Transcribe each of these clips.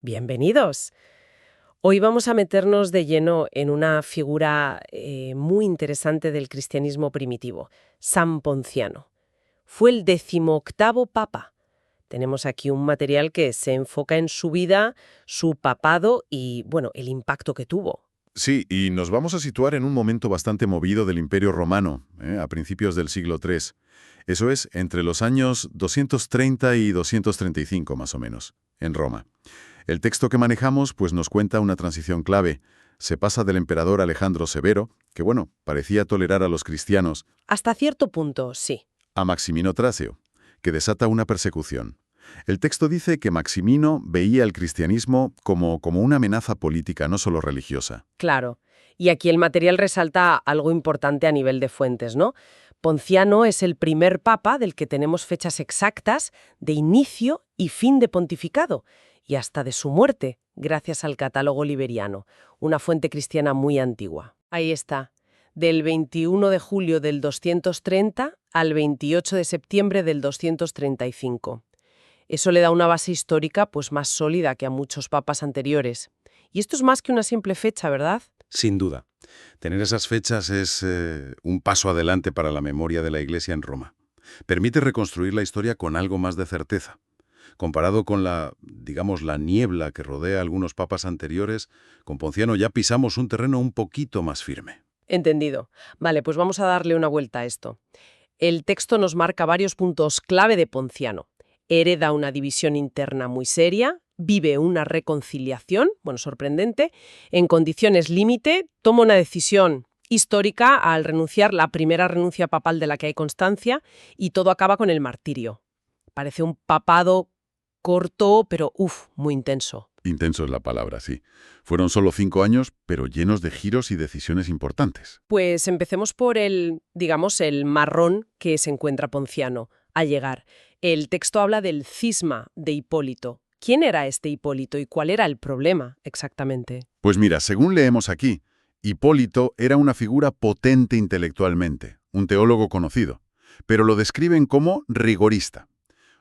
Bienvenidos. Hoy vamos a meternos de lleno en una figura muy interesante del cristianismo primitivo, San Ponciano. Fue el 18º papa. Tenemos aquí un material que se enfoca en su vida, su papado y, bueno, el impacto que tuvo. Sí, y nos vamos a situar en un momento bastante movido del Imperio Romano, a principios del siglo III. Eso es, entre los años 230 y 235 más o menos, en Roma. El texto que manejamos pues nos cuenta una transición clave. Se pasa del emperador Alejandro Severo, que bueno, parecía tolerar a los cristianos, Hasta cierto punto, sí. a Maximino Traceo, que desata una persecución. El texto dice que Maximino veía el cristianismo como una amenaza política, no solo religiosa. Claro. Y aquí el material resalta algo importante a nivel de fuentes, ¿no? Ponciano es el primer papa del que tenemos fechas exactas de inicio y fin de pontificado, y hasta de su muerte, gracias al catálogo liberiano, una fuente cristiana muy antigua. Ahí está, del 21 de julio del 230 al 28 de septiembre del 235. Eso le da una base histórica pues más sólida que a muchos papas anteriores. Y esto es más que una simple fecha, ¿verdad? Sin duda. Tener esas fechas es un paso adelante para la memoria de la Iglesia en Roma. Permite reconstruir la historia con algo más de certeza. Comparado con la niebla que rodea a algunos papas anteriores, con Ponciano ya pisamos un terreno un poquito más firme. Entendido. Vale, pues vamos a darle una vuelta a esto. El texto nos marca varios puntos clave de Ponciano. Hereda una división interna muy seria, vive una reconciliación, bueno, sorprendente, en condiciones límite, toma una decisión histórica al renunciar, la primera renuncia papal de la que hay constancia, y todo acaba con el martirio. Parece un papado corto, pero muy intenso. Intenso es la palabra, sí. Fueron solo 5 años, pero llenos de giros y decisiones importantes. Pues empecemos por digamos, el marrón que se encuentra Ponciano al llegar. El texto habla del cisma de Hipólito. ¿Quién era este Hipólito y cuál era el problema exactamente? Pues mira, según leemos aquí, Hipólito era una figura potente intelectualmente, un teólogo conocido, pero lo describen como rigorista,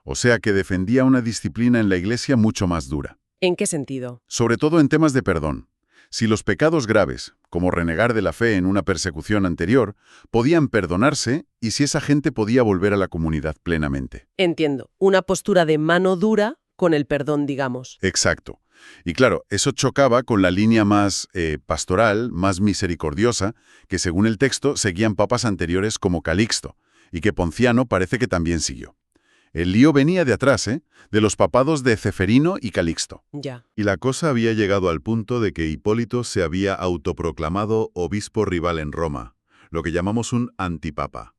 o sea que defendía una disciplina en la Iglesia mucho más dura, ¿En qué sentido? sobre todo en temas de perdón. Si los pecados graves, como renegar de la fe en una persecución anterior, podían perdonarse y si esa gente podía volver a la comunidad plenamente. Entiendo. Una postura de mano dura con el perdón, digamos. Exacto. Y claro, eso chocaba con la línea más pastoral, más misericordiosa, que según el texto seguían papas anteriores como Calixto, y que Ponciano parece que también siguió. El lío venía de atrás, de los papados de Ceferino y Calixto. Ya. Y la cosa había llegado al punto de que Hipólito se había autoproclamado obispo rival en Roma, lo que llamamos un antipapa.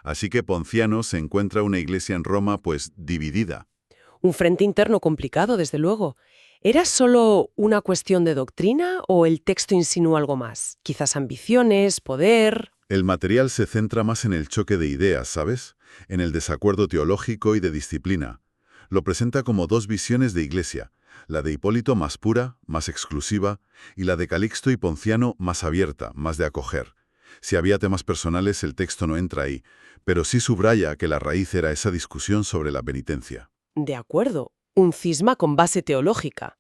Así que Ponciano se encuentra una iglesia en Roma, pues, dividida. Un frente interno complicado, desde luego. ¿Era solo una cuestión de doctrina o el texto insinúa algo más? Quizás ambiciones, poder. El material se centra más en el choque de ideas, ¿sabes? En el desacuerdo teológico y de disciplina. Lo presenta como dos visiones de iglesia, la de Hipólito más pura, más exclusiva, y la de Calixto y Ponciano más abierta, más de acoger. Si había temas personales, el texto no entra ahí, pero sí subraya que la raíz era esa discusión sobre la penitencia. De acuerdo, un cisma con base teológica.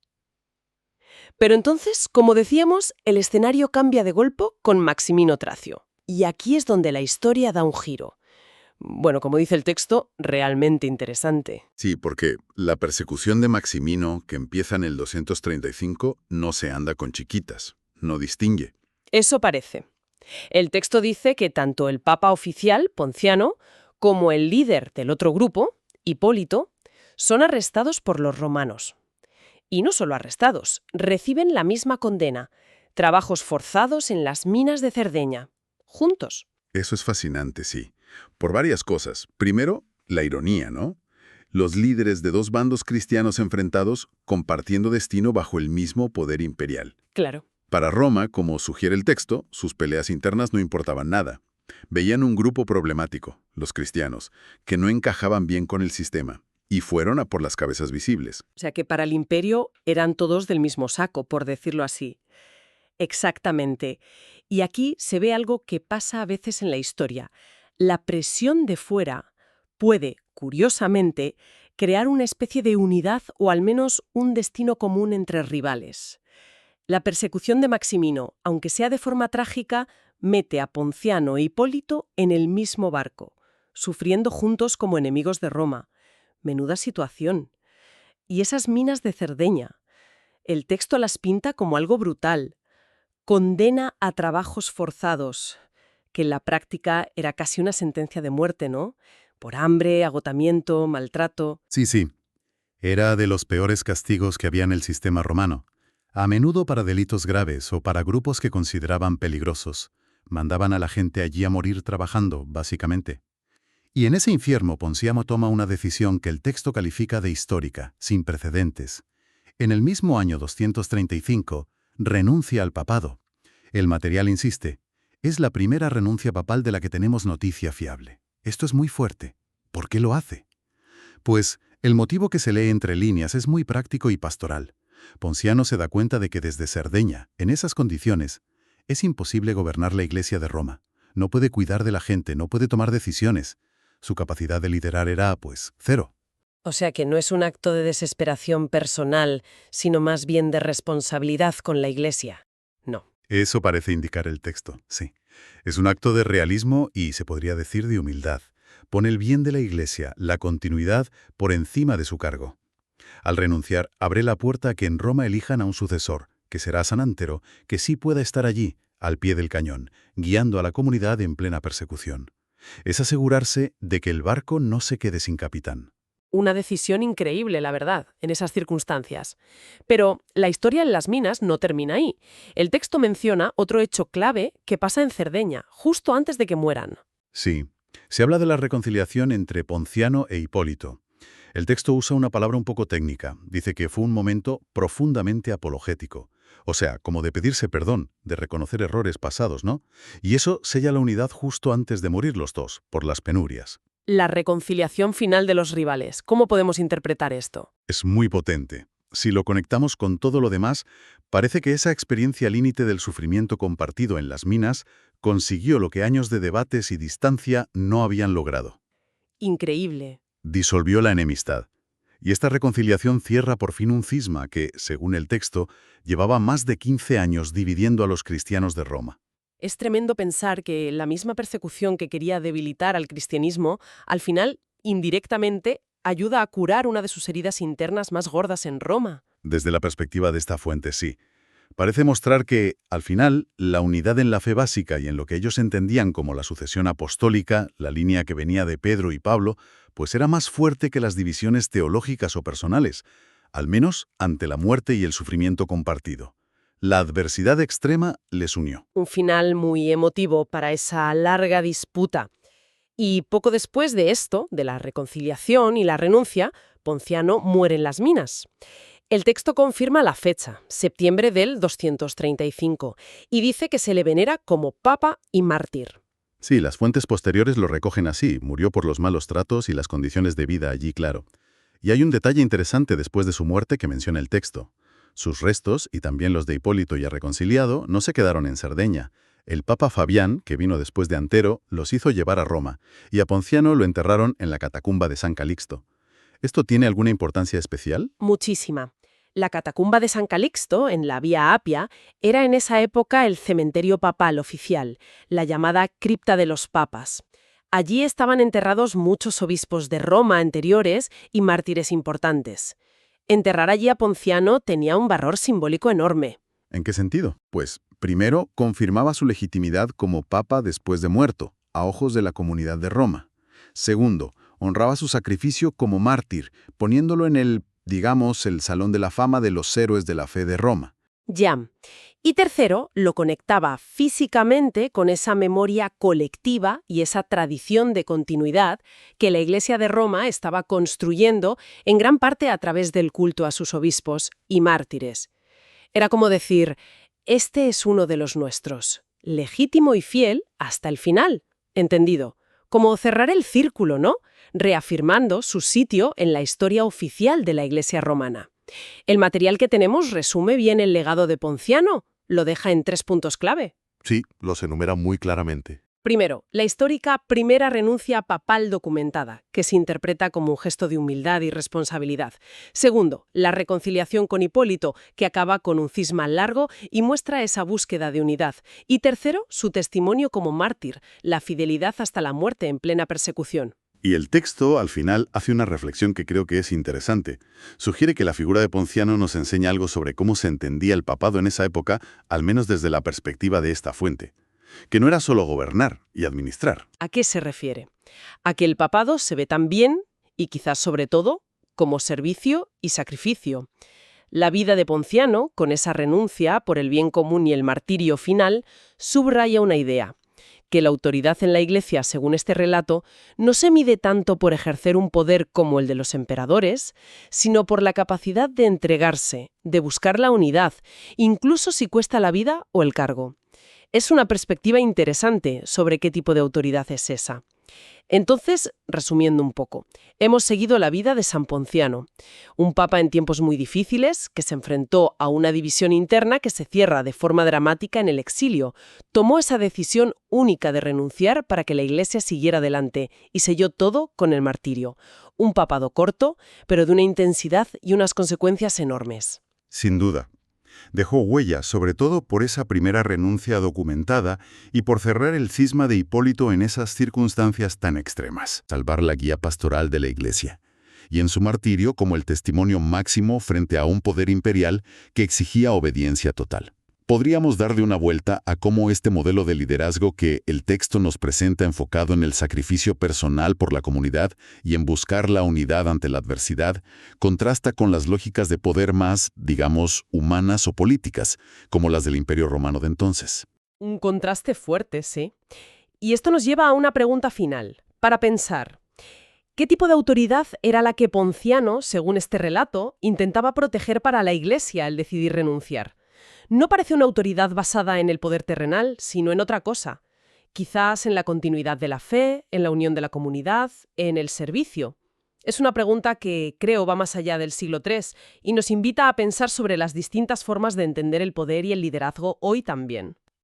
Pero entonces, como decíamos, el escenario cambia de golpe con Maximino Tracio. Y aquí es donde la historia da un giro. Bueno, como dice el texto, realmente interesante. Sí, porque la persecución de Maximino, que empieza en el 235, no se anda con chiquitas, no distingue. Eso parece. El texto dice que tanto el papa oficial, Ponciano, como el líder del otro grupo, Hipólito, son arrestados por los romanos. Y no solo arrestados, reciben la misma condena, trabajos forzados en las minas de Cerdeña, juntos. Eso es fascinante, sí. Por varias cosas. Primero, la ironía, ¿no? Los líderes de dos bandos cristianos enfrentados compartiendo destino bajo el mismo poder imperial. Claro. Para Roma, como sugiere el texto, sus peleas internas no importaban nada. Veían un grupo problemático, los cristianos, que no encajaban bien con el sistema, y fueron a por las cabezas visibles. O sea que para el imperio eran todos del mismo saco, por decirlo así. Exactamente. Y aquí se ve algo que pasa a veces en la historia. La presión de fuera puede, curiosamente, crear una especie de unidad o al menos un destino común entre rivales. La persecución de Maximino, aunque sea de forma trágica, mete a Ponciano e Hipólito en el mismo barco, sufriendo juntos como enemigos de Roma. Menuda situación. Y esas minas de Cerdeña. El texto las pinta como algo brutal. Condena a trabajos forzados, que en la práctica era casi una sentencia de muerte, ¿no? Por hambre, agotamiento, maltrato. Sí. Era de los peores castigos que había en el sistema romano. A menudo para delitos graves o para grupos que consideraban peligrosos. Mandaban a la gente allí a morir trabajando, básicamente. Y en ese infierno Ponciano toma una decisión que el texto califica de histórica, sin precedentes. En el mismo año 235, renuncia al papado. El material insiste, es la primera renuncia papal de la que tenemos noticia fiable. Esto es muy fuerte. ¿Por qué lo hace? Pues el motivo que se lee entre líneas es muy práctico y pastoral. Ponciano se da cuenta de que desde Cerdeña, en esas condiciones, es imposible gobernar la Iglesia de Roma. No puede cuidar de la gente, no puede tomar decisiones. Su capacidad de liderar era, pues, cero. O sea que no es un acto de desesperación personal, sino más bien de responsabilidad con la Iglesia. No. Eso parece indicar el texto, sí. Es un acto de realismo y, se podría decir, de humildad. Pone el bien de la Iglesia, la continuidad, por encima de su cargo. Al renunciar, abre la puerta a que en Roma elijan a un sucesor, que será San Antero, que sí pueda estar allí, al pie del cañón, guiando a la comunidad en plena persecución. Es asegurarse de que el barco no se quede sin capitán. Una decisión increíble, la verdad, en esas circunstancias. Pero la historia en las minas no termina ahí. El texto menciona otro hecho clave que pasa en Cerdeña, justo antes de que mueran. Sí, se habla de la reconciliación entre Ponciano e Hipólito. El texto usa una palabra un poco técnica. Dice que fue un momento profundamente apologético. O sea, como de pedirse perdón, de reconocer errores pasados, ¿no? Y eso sella la unidad justo antes de morir los dos, por las penurias. La reconciliación final de los rivales. ¿Cómo podemos interpretar esto? Es muy potente. Si lo conectamos con todo lo demás, parece que esa experiencia límite del sufrimiento compartido en las minas consiguió lo que años de debates y distancia no habían logrado. Increíble. Disolvió la enemistad. Y esta reconciliación cierra por fin un cisma que, según el texto, llevaba más de 15 años dividiendo a los cristianos de Roma. Es tremendo pensar que la misma persecución que quería debilitar al cristianismo, al final, indirectamente, ayuda a curar una de sus heridas internas más gordas en Roma. Desde la perspectiva de esta fuente, sí. Parece mostrar que, al final, la unidad en la fe básica y en lo que ellos entendían como la sucesión apostólica, la línea que venía de Pedro y Pablo, pues era más fuerte que las divisiones teológicas o personales, al menos ante la muerte y el sufrimiento compartido. La adversidad extrema les unió. Un final muy emotivo para esa larga disputa. Y poco después de esto, de la reconciliación y la renuncia, Ponciano muere en las minas. El texto confirma la fecha, septiembre del 235, y dice que se le venera como papa y mártir. Sí, las fuentes posteriores lo recogen así, murió por los malos tratos y las condiciones de vida allí, claro. Y hay un detalle interesante después de su muerte que menciona el texto. Sus restos, y también los de Hipólito ya reconciliado, no se quedaron en Cerdeña. El papa Fabián, que vino después de Antero, los hizo llevar a Roma, y a Ponciano lo enterraron en la catacumba de San Calixto. ¿Esto tiene alguna importancia especial? Muchísima. La catacumba de San Calixto, en la Vía Apia, era en esa época el cementerio papal oficial, la llamada cripta de los papas. Allí estaban enterrados muchos obispos de Roma anteriores y mártires importantes. Enterrar allí a Ponciano tenía un valor simbólico enorme. ¿En qué sentido? Pues, primero, confirmaba su legitimidad como papa después de muerto, a ojos de la comunidad de Roma. Segundo, honraba su sacrificio como mártir, poniéndolo en el Salón de la Fama de los Héroes de la Fe de Roma. Ya. Y tercero, lo conectaba físicamente con esa memoria colectiva y esa tradición de continuidad que la Iglesia de Roma estaba construyendo en gran parte a través del culto a sus obispos y mártires. Era como decir, este es uno de los nuestros, legítimo y fiel hasta el final, ¿entendido? Como cerrar el círculo, ¿no? Reafirmando su sitio en la historia oficial de la Iglesia romana. El material que tenemos resume bien el legado de Ponciano, lo deja en 3 puntos clave. Sí, los enumera muy claramente. Primero, la histórica primera renuncia papal documentada, que se interpreta como un gesto de humildad y responsabilidad. Segundo, la reconciliación con Hipólito, que acaba con un cisma largo y muestra esa búsqueda de unidad. Y tercero, su testimonio como mártir, la fidelidad hasta la muerte en plena persecución. Y el texto, al final, hace una reflexión que creo que es interesante. Sugiere que la figura de Ponciano nos enseña algo sobre cómo se entendía el papado en esa época, al menos desde la perspectiva de esta fuente. Que no era solo gobernar y administrar. ¿A qué se refiere? A que el papado se ve también, y quizás sobre todo, como servicio y sacrificio. La vida de Ponciano, con esa renuncia por el bien común y el martirio final, subraya una idea: que la autoridad en la Iglesia, según este relato, no se mide tanto por ejercer un poder como el de los emperadores, sino por la capacidad de entregarse, de buscar la unidad, incluso si cuesta la vida o el cargo. Es una perspectiva interesante sobre qué tipo de autoridad es esa. Entonces, resumiendo un poco, hemos seguido la vida de San Ponciano, un papa en tiempos muy difíciles que se enfrentó a una división interna que se cierra de forma dramática en el exilio. Tomó esa decisión única de renunciar para que la Iglesia siguiera adelante y selló todo con el martirio. Un papado corto, pero de una intensidad y unas consecuencias enormes. Sin duda. Dejó huella, sobre todo por esa primera renuncia documentada y por cerrar el cisma de Hipólito en esas circunstancias tan extremas. Salvar la guía pastoral de la Iglesia. Y en su martirio como el testimonio máximo frente a un poder imperial que exigía obediencia total. Podríamos darle una vuelta a cómo este modelo de liderazgo que el texto nos presenta enfocado en el sacrificio personal por la comunidad y en buscar la unidad ante la adversidad, contrasta con las lógicas de poder más, digamos, humanas o políticas, como las del Imperio Romano de entonces. Un contraste fuerte, sí. Y esto nos lleva a una pregunta final, para pensar: ¿qué tipo de autoridad era la que Ponciano, según este relato, intentaba proteger para la Iglesia al decidir renunciar? No parece una autoridad basada en el poder terrenal, sino en otra cosa. Quizás en la continuidad de la fe, en la unión de la comunidad, en el servicio. Es una pregunta que creo va más allá del siglo III y nos invita a pensar sobre las distintas formas de entender el poder y el liderazgo hoy también.